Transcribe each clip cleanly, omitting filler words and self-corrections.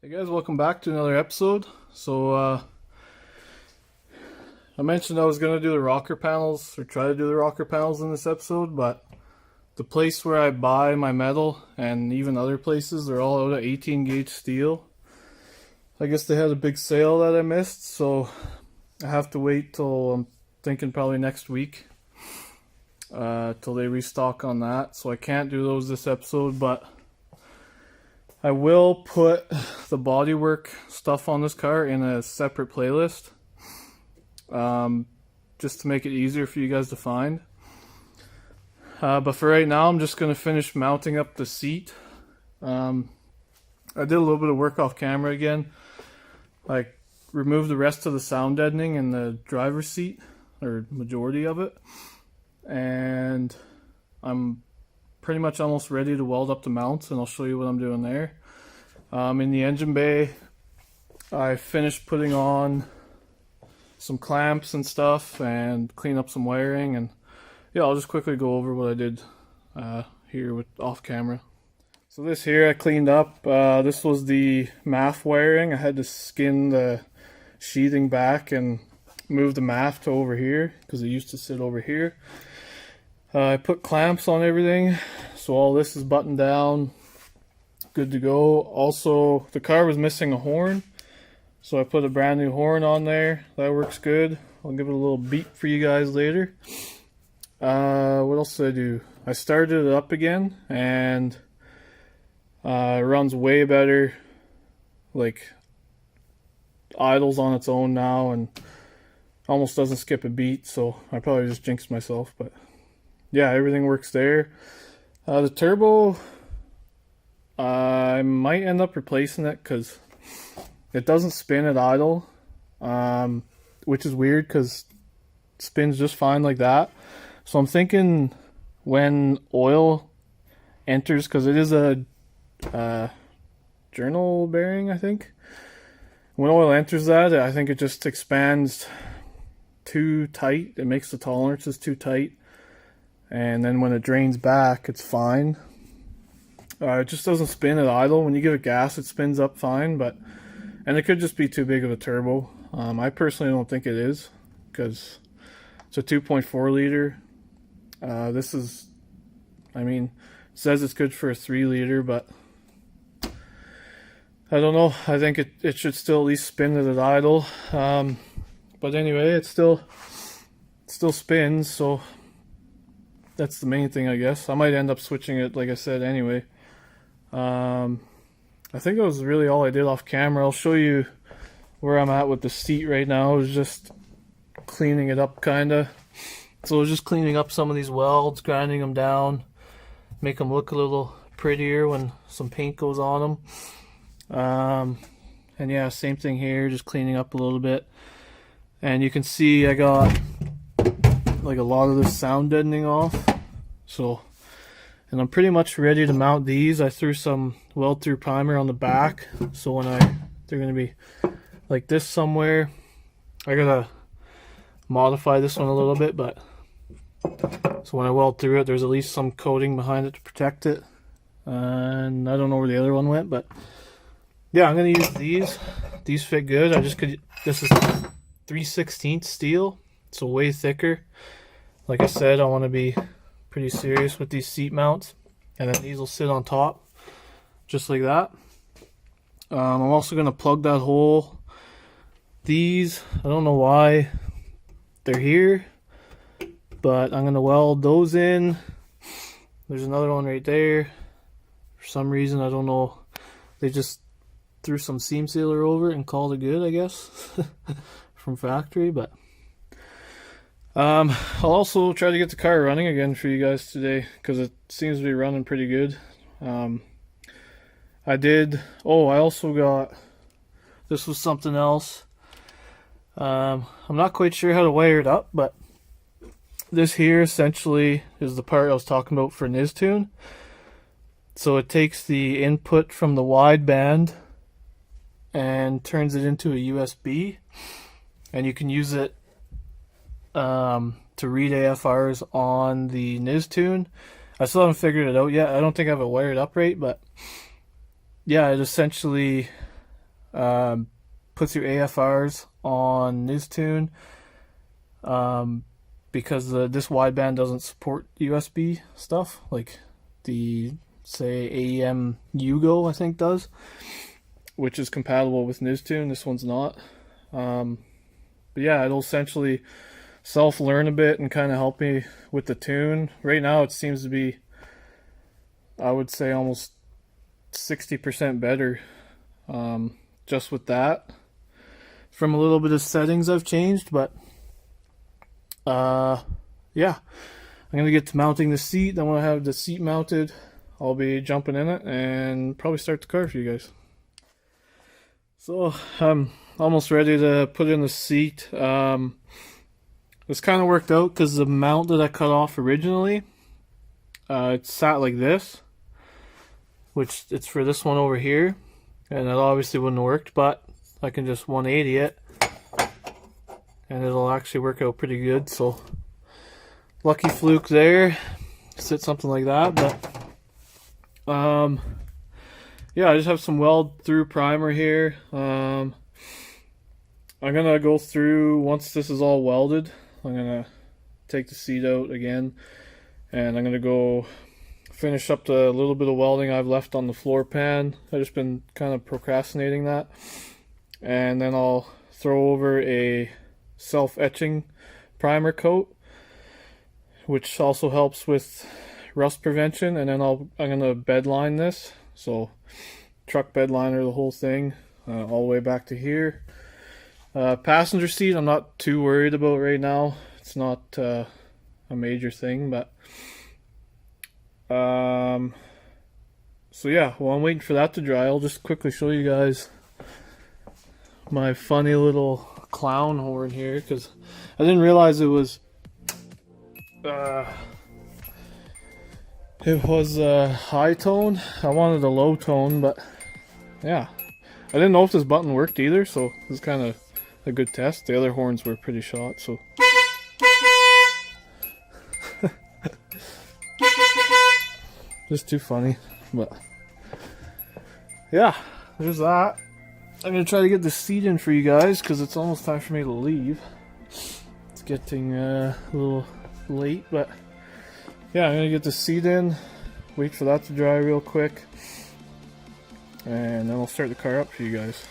Hey guys, welcome back to another episode. I mentioned I was going to do the rocker panels, or try to do the rocker panels in this episode, but the place where I buy my metal, and even other places, they're all out of 18 gauge steel. I guess they had a big sale that I missed, so I have to wait till, I'm thinking probably next week, till they restock on that. So I can't do those this episode, but I will put the bodywork stuff on this car in a separate playlist, just to make it easier for you guys to find. But for right now, I'm just going to finish mounting up the seat. I did a little bit of work off camera again. I removed the rest of the sound deadening in the driver's seat, or majority of it. And I'm pretty much almost ready to weld up the mounts, and I'll show you what I'm doing there. In the engine bay, I finished putting on some clamps and stuff and clean up some wiring, and yeah, I'll just quickly go over what I did here with off camera. So this here I cleaned up. This was the MAF wiring. I had to skin the sheathing back and move the MAF to over here because it used to sit over here. I put clamps on everything, so all this is buttoned down, good to go. Also, the car was missing a horn, so I put a brand new horn on there. That works good. I'll give it a little beat for you guys later. What else did I do? I started it up again, and it runs way better. Like, idles on its own now, and almost doesn't skip a beat, so I probably just jinxed myself, but yeah, everything works there. The turbo, I might end up replacing it because it doesn't spin at idle, which is weird because it spins just fine like that. So I'm thinking when oil enters, because it is a journal bearing, I think. When oil enters that, I think it just expands too tight. It makes the tolerances too tight. And then when it drains back, it's fine. It just doesn't spin at idle. When you give it gas, it spins up fine, and it could just be too big of a turbo. I personally don't think it is, because it's a 2.4 liter. This is, I mean, it says it's good for a 3 liter, but I don't know. I think it should still at least spin it at idle. But anyway, it still spins, so that's the main thing, I guess. I might end up switching it, like I said, anyway. I think that was really all I did off camera. I'll show you where I'm at with the seat right now. I was just cleaning it up, kinda. So I was just cleaning up some of these welds, grinding them down, make them look a little prettier when some paint goes on them. And yeah, same thing here, just cleaning up a little bit. And you can see I got like a lot of this sound deadening off, and I'm pretty much ready to mount these. I threw some weld through primer on the back, so when they're gonna be like this somewhere. I gotta modify this one a little bit, but so when I weld through it, there's at least some coating behind it to protect it. And I don't know where the other one went, but yeah, I'm gonna use these fit good. This is 3/16 steel, so way thicker. Like I said, I want to be pretty serious with these seat mounts, and then these will sit on top just like that. I'm also going to plug that hole. These, I don't know why they're here, but I'm going to weld those in. There's another one right there. For some reason, I don't know, they just threw some seam sealer over it and called it good, I guess, from factory. But I'll also try to get the car running again for you guys today, because it seems to be running pretty good. I also got, this was something else. I'm not quite sure how to wire it up, but this here essentially is the part I was talking about for Niztune. So it takes the input from the wideband and turns it into a USB, and you can use it to read AFRs on the Niztune. I still haven't figured it out yet. I don't think I have it wired up right, but yeah, it essentially puts your AFRs on Nistune, because this wideband doesn't support USB stuff like the, say, AEM Yugo I think does, which is compatible with Nistune. This one's not. But yeah, it'll essentially self-learn a bit and kind of help me with the tune. Right now it seems to be, I would say, almost 60% better, just with that, from a little bit of settings I've changed. But yeah, I'm gonna get to mounting the seat. Then when I have the seat mounted, I'll be jumping in it and probably start the car for you guys. So I'm almost ready to put in the seat. This kind of worked out because the mount that I cut off originally, it sat like this, which it's for this one over here, and it obviously wouldn't have worked, but I can just 180 it and it'll actually work out pretty good. So lucky fluke there, sit something like that. But yeah, I just have some weld through primer here. I'm gonna go through, once this is all welded, I'm gonna take the seat out again, and I'm gonna go finish up the little bit of welding I've left on the floor pan. I've just been kind of procrastinating that, and then I'll throw over a self-etching primer coat, which also helps with rust prevention. And then I'm gonna bed line this, so truck bed liner the whole thing, all the way back to here. Passenger seat I'm not too worried about right now. It's not a major thing, but so yeah, while I'm waiting for that to dry, I'll just quickly show you guys my funny little clown horn here, because I didn't realize it was high tone. I wanted a low tone, but yeah, I didn't know if this button worked either, so this is kind of a good test. The other horns were pretty shot, so just too funny. But yeah, there's that. I'm gonna try to get the seat in for you guys because it's almost time for me to leave. It's getting a little late, but yeah, I'm gonna get the seat in, wait for that to dry real quick, and then I'll start the car up for you guys.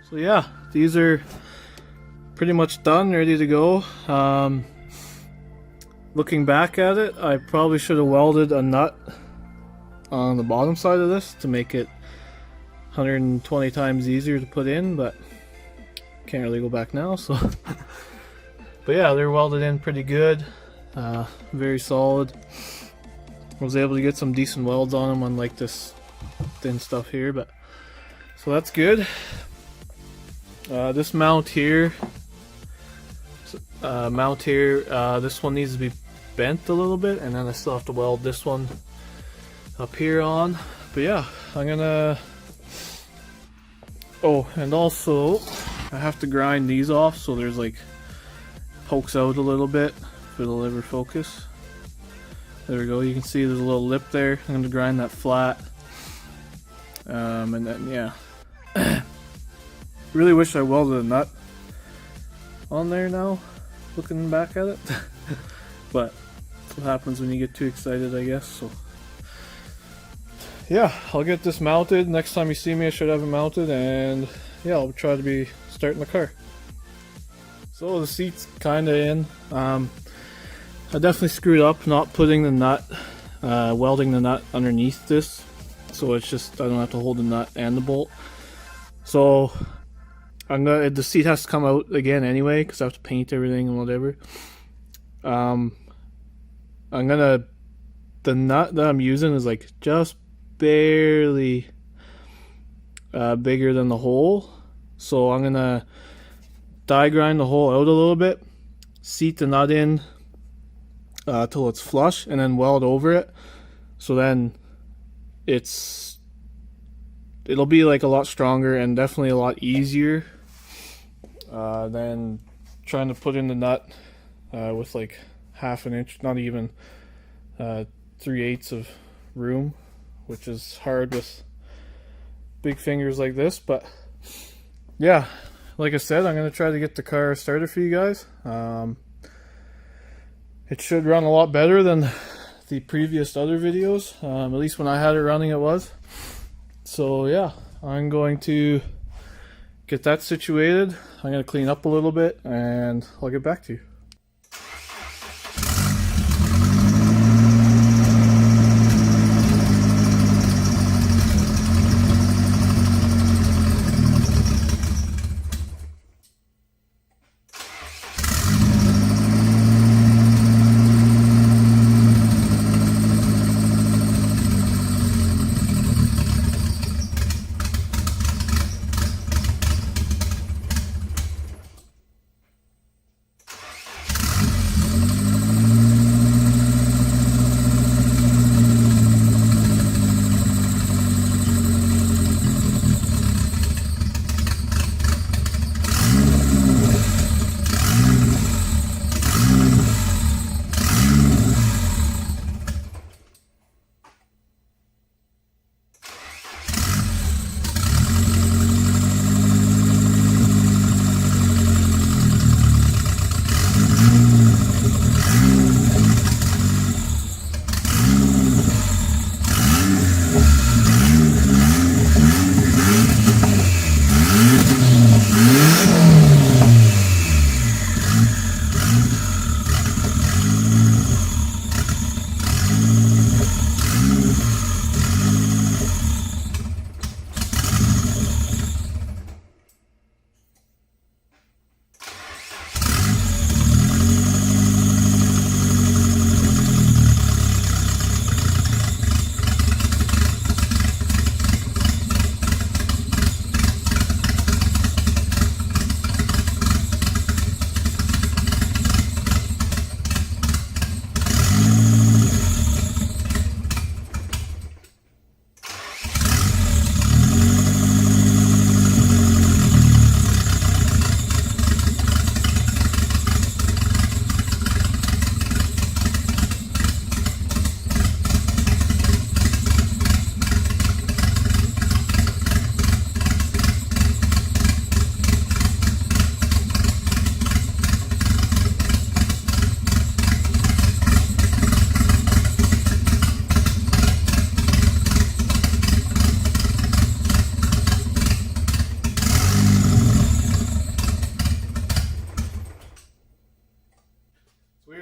So yeah, these are pretty much done, ready to go. Looking back at it, I probably should have welded a nut on the bottom side of this to make it 120 times easier to put in, but can't really go back now, so but yeah, they're welded in pretty good, very solid. I was able to get some decent welds on them, unlike this thin stuff here, but so that's good. This mount here, this one needs to be bent a little bit, and then I still have to weld this one up here on. But yeah, I'm gonna, oh, and also I have to grind these off so there's like pokes out a little bit if it'll ever focus. There we go, you can see there's a little lip there. I'm gonna grind that flat, and then yeah. Really wish I welded a nut on there now, looking back at it. But that's what happens when you get too excited, I guess. So yeah, I'll get this mounted. Next time you see me, I should have it mounted, and yeah, I'll try to be starting the car. So the seat's kinda in. I definitely screwed up not putting the nut, welding the nut underneath this. so it's just I don't have to hold the nut and the bolt. So the seat has to come out again anyway because I have to paint everything and whatever. The nut that I'm using is like just barely bigger than the hole, so I'm gonna die grind the hole out a little bit, seat the nut in till it's flush, and then weld over it. So then it'll be like a lot stronger and definitely a lot easier than trying to put in the nut with like half an inch, not even 3/8 of room, which is hard with big fingers like this. But yeah, like I said, I'm going to try to get the car started for you guys. It should run a lot better than the previous other videos. At least when I had it running it was. So yeah, I'm going to get that situated. I'm going to clean up a little bit and I'll get back to you.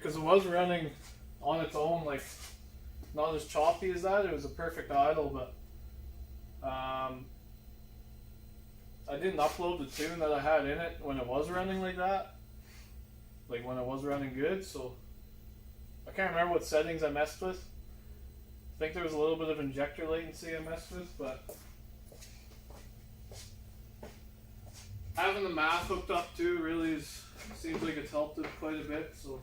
Because it was running on its own, like not as choppy as that. It was a perfect idle, but I didn't upload the tune that I had in it when it was running like that, like when it was running good. So I can't remember what settings I messed with. I think there was a little bit of injector latency I messed with, but having the math hooked up too really seems like it's helped it quite a bit. So.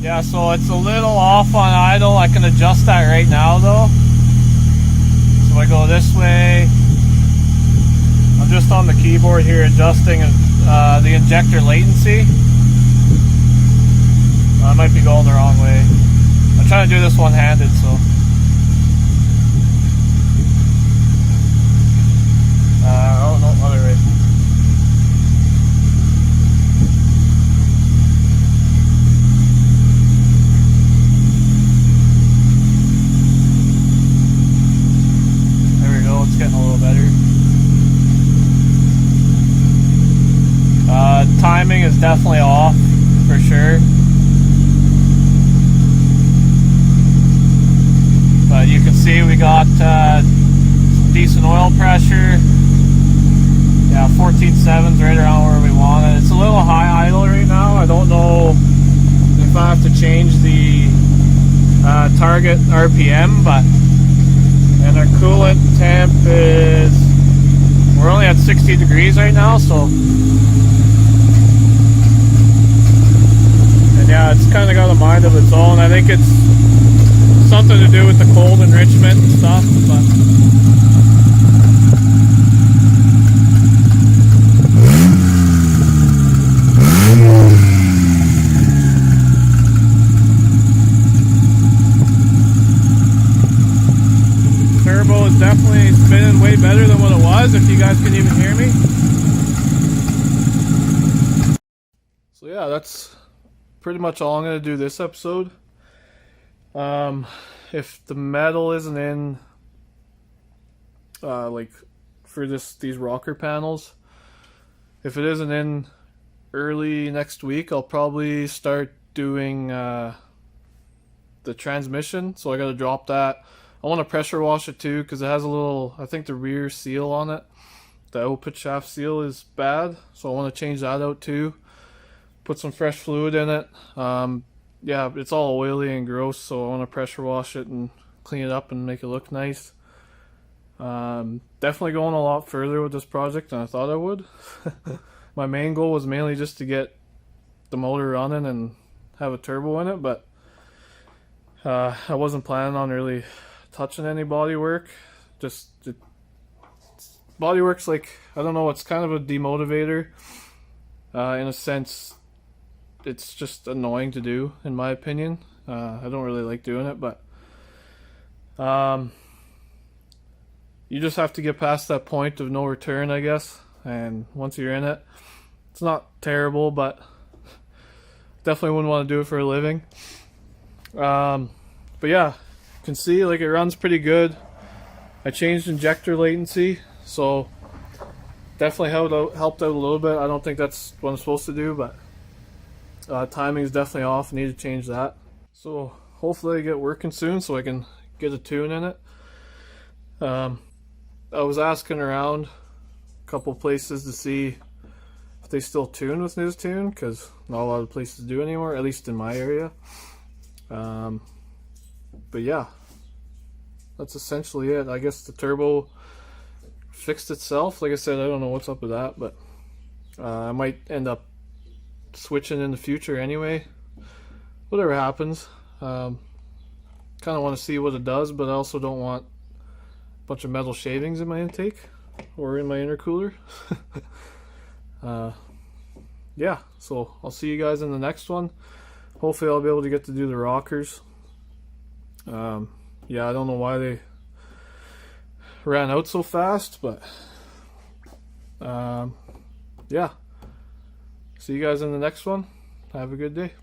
Yeah, so it's a little off on idle. I can adjust that right now though. So I go this way. I'm just on the keyboard here adjusting the injector latency. I might be going the wrong way. I'm trying to do this one-handed, so. Oh no, other way. It's getting a little better. Timing is definitely off for sure, but you can see we got some decent oil pressure. Yeah, 14.7's right around where we want it. It's a little high idle right now. I don't know if I have to change the target RPM, but. And our coolant temp is, we're only at 60 degrees right now, so. And yeah, it's kind of got a mind of its own. I think it's something to do with the cold enrichment and stuff, but. Turbo is definitely spinning way better than what it was, if you guys can even hear me. So yeah, that's pretty much all I'm going to do this episode. If the metal isn't in, like for these rocker panels, if it isn't in early next week, I'll probably start doing the transmission. So I got to drop that. I want to pressure wash it too, because it has a little, I think the rear seal on it, the output shaft seal is bad, so I want to change that out too. Put some fresh fluid in it. Yeah, it's all oily and gross, so I want to pressure wash it and clean it up and make it look nice. Definitely going a lot further with this project than I thought I would. My main goal was mainly just to get the motor running and have a turbo in it, but I wasn't planning on really touching any body work. Body work's like, I don't know, it's kind of a demotivator in a sense. It's just annoying to do, in my opinion. I don't really like doing it, but you just have to get past that point of no return, I guess. And once you're in it, it's not terrible, but definitely wouldn't want to do it for a living. But yeah, you can see like it runs pretty good. I changed injector latency, so definitely helped out a little bit. I don't think that's what I'm supposed to do, but timing is definitely off. I need to change that. So hopefully I get working soon so I can get a tune in it. I was asking around a couple places to see if they still tune with Newstune, because not a lot of places do anymore, at least in my area. But yeah, that's essentially it. I guess the turbo fixed itself. Like I said, I don't know what's up with that, but I might end up switching in the future anyway. Whatever happens. Kind of want to see what it does, but I also don't want a bunch of metal shavings in my intake or in my intercooler. Yeah, so I'll see you guys in the next one. Hopefully I'll be able to get to do the rockers. Yeah, I don't know why they ran out so fast, but yeah. See you guys in the next one. Have a good day.